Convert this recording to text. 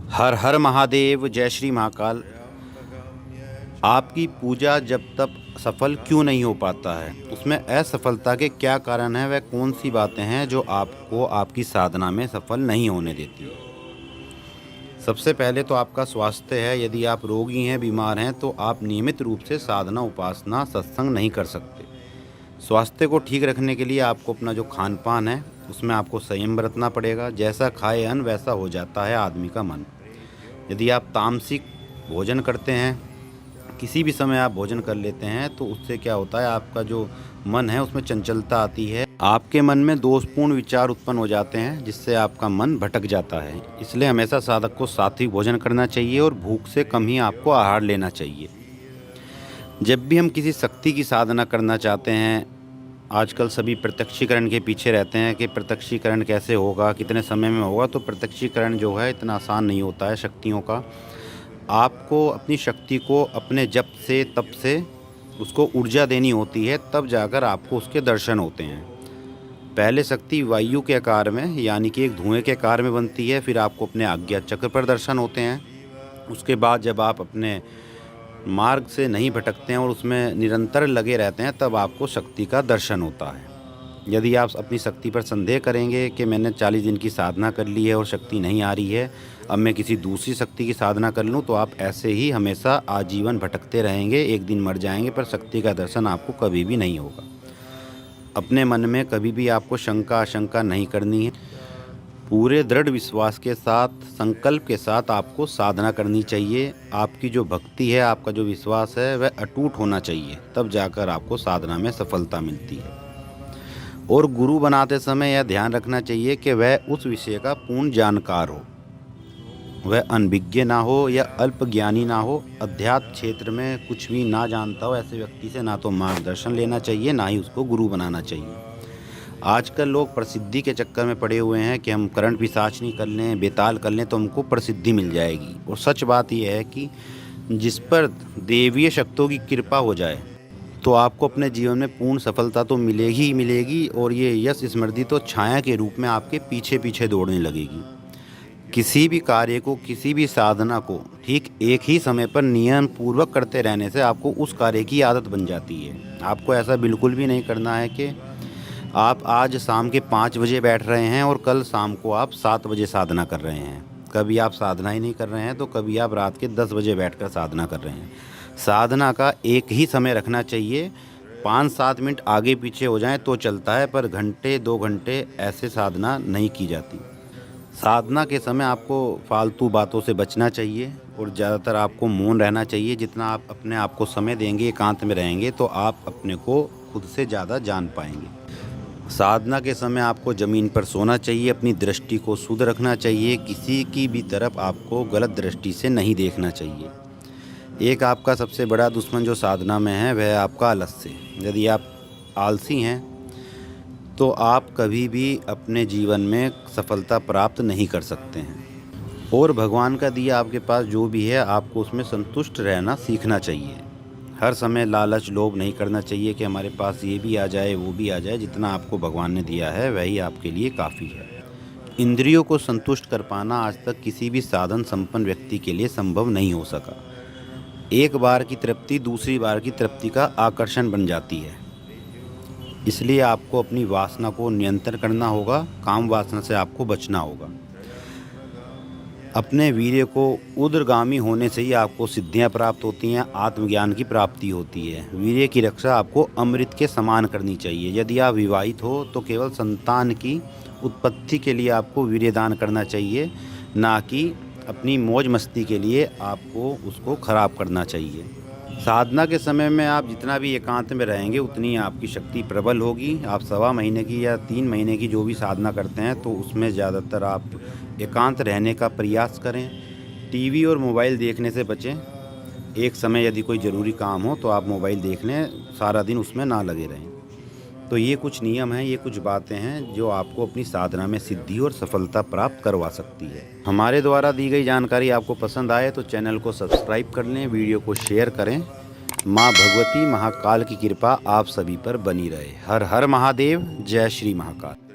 हर हर महादेव, जय श्री महाकाल। आपकी पूजा जब तक सफल क्यों नहीं हो पाता है, उसमें असफलता के क्या कारण हैं, वह कौन सी बातें हैं जो आपको आपकी साधना में सफल नहीं होने देती है। सबसे पहले तो आपका स्वास्थ्य है। यदि आप रोगी हैं, बीमार हैं, तो आप नियमित रूप से साधना, उपासना, सत्संग नहीं कर सकते। स्वास्थ्य को ठीक रखने के लिए आपको अपना जो खान पान है उसमें आपको संयम बरतना पड़ेगा। जैसा खाए अन्न वैसा हो जाता है आदमी का मन। यदि आप तामसिक भोजन करते हैं, किसी भी समय आप भोजन कर लेते हैं, तो उससे क्या होता है, आपका जो मन है उसमें चंचलता आती है। आपके मन में दोषपूर्ण विचार उत्पन्न हो जाते हैं, जिससे आपका मन भटक जाता है। इसलिए हमेशा साधक को सात्विक भोजन करना चाहिए और भूख से कम ही आपको आहार लेना चाहिए। जब भी हम किसी शक्ति की साधना करना चाहते हैं, आजकल सभी प्रत्यक्षीकरण के पीछे रहते हैं कि प्रत्यक्षीकरण कैसे होगा, कितने समय में होगा। तो प्रत्यक्षीकरण जो है इतना आसान नहीं होता है शक्तियों का। आपको अपनी शक्ति को अपने जप से, तप से उसको ऊर्जा देनी होती है, तब जाकर आपको उसके दर्शन होते हैं। पहले शक्ति वायु के आकार में, यानी कि एक धुएं के आकार में बनती है। फिर आपको अपने आज्ञा चक्र पर दर्शन होते हैं। उसके बाद जब आप अपने मार्ग से नहीं भटकते हैं और उसमें निरंतर लगे रहते हैं, तब आपको शक्ति का दर्शन होता है। यदि आप अपनी शक्ति पर संदेह करेंगे कि मैंने 40 दिन की साधना कर ली है और शक्ति नहीं आ रही है, अब मैं किसी दूसरी शक्ति की साधना कर लूं, तो आप ऐसे ही हमेशा आजीवन भटकते रहेंगे। एक दिन मर जाएंगे, पर शक्ति का दर्शन आपको कभी भी नहीं होगा। अपने मन में कभी भी आपको शंका आशंका नहीं करनी है। पूरे दृढ़ विश्वास के साथ, संकल्प के साथ आपको साधना करनी चाहिए। आपकी जो भक्ति है, आपका जो विश्वास है, वह अटूट होना चाहिए, तब जाकर आपको साधना में सफलता मिलती है। और गुरु बनाते समय यह ध्यान रखना चाहिए कि वह उस विषय का पूर्ण जानकार हो, वह अनभिज्ञ ना हो या अल्प ज्ञानी ना हो, अध्यात्म क्षेत्र में कुछ भी ना जानता हो। ऐसे व्यक्ति से ना तो मार्गदर्शन लेना चाहिए, ना ही उसको गुरु बनाना चाहिए। आजकल लोग प्रसिद्धि के चक्कर में पड़े हुए हैं कि हम करंट पिशाचनी कर लें, बेताल कर लें, तो हमको प्रसिद्धि मिल जाएगी। और सच बात यह है कि जिस पर देवीय शक्तियों की कृपा हो जाए, तो आपको अपने जीवन में पूर्ण सफलता तो मिलेगी ही मिलेगी। और ये यश स्मृति तो छाया के रूप में आपके पीछे पीछे दौड़ने लगेगी। किसी भी कार्य को, किसी भी साधना को ठीक एक ही समय पर नियम पूर्वक करते रहने से आपको उस कार्य की आदत बन जाती है। आपको ऐसा बिल्कुल भी नहीं करना है कि आप आज शाम के 5 बजे बैठ रहे हैं और कल शाम को आप 7 बजे साधना कर रहे हैं। कभी आप साधना ही नहीं कर रहे हैं, तो कभी आप रात के 10 बजे बैठकर साधना कर रहे हैं। साधना का एक ही समय रखना चाहिए। 5-7 मिनट आगे पीछे हो जाएं तो चलता है, पर घंटे 2 घंटे ऐसे साधना नहीं की जाती। साधना के समय आपको फालतू बातों से बचना चाहिए और ज़्यादातर आपको मौन रहना चाहिए। जितना आप अपने आप को समय देंगे, एकांत में रहेंगे, तो आप अपने को खुद से ज़्यादा जान पाएंगे। साधना के समय आपको ज़मीन पर सोना चाहिए, अपनी दृष्टि को शुद्ध रखना चाहिए, किसी की भी तरफ आपको गलत दृष्टि से नहीं देखना चाहिए। एक आपका सबसे बड़ा दुश्मन जो साधना में है, वह है आपका आलस्य। यदि आप आलसी हैं, तो आप कभी भी अपने जीवन में सफलता प्राप्त नहीं कर सकते हैं। और भगवान का दिया आपके पास जो भी है, आपको उसमें संतुष्ट रहना सीखना चाहिए। हर समय लालच, लोभ नहीं करना चाहिए कि हमारे पास ये भी आ जाए, वो भी आ जाए। जितना आपको भगवान ने दिया है वही आपके लिए काफ़ी है। इंद्रियों को संतुष्ट कर पाना आज तक किसी भी साधन संपन्न व्यक्ति के लिए संभव नहीं हो सका। एक बार की तृप्ति दूसरी बार की तृप्ति का आकर्षण बन जाती है। इसलिए आपको अपनी वासना को नियंत्रण करना होगा, काम वासना से आपको बचना होगा। अपने वीर्य को ऊर्ध्वगामी होने से ही आपको सिद्धियां प्राप्त होती हैं, आत्मज्ञान की प्राप्ति होती है। वीर्य की रक्षा आपको अमृत के समान करनी चाहिए। यदि आप विवाहित हो, तो केवल संतान की उत्पत्ति के लिए आपको वीर्यदान करना चाहिए, ना कि अपनी मौज मस्ती के लिए आपको उसको खराब करना चाहिए। साधना के समय में आप जितना भी एकांत में रहेंगे, उतनी आपकी शक्ति प्रबल होगी। आप 1.25 महीने की या 3 महीने की जो भी साधना करते हैं, तो उसमें ज़्यादातर आप एकांत रहने का प्रयास करें। टीवी और मोबाइल देखने से बचें। एक समय यदि कोई ज़रूरी काम हो तो आप मोबाइल देख लें, सारा दिन उसमें ना लगे रहें। तो ये कुछ नियम हैं, ये कुछ बातें हैं जो आपको अपनी साधना में सिद्धि और सफलता प्राप्त करवा सकती है। हमारे द्वारा दी गई जानकारी आपको पसंद आए तो चैनल को सब्सक्राइब कर लें, वीडियो को शेयर करें। माँ भगवती महाकाल की कृपा आप सभी पर बनी रहे। हर हर महादेव, जय श्री महाकाल।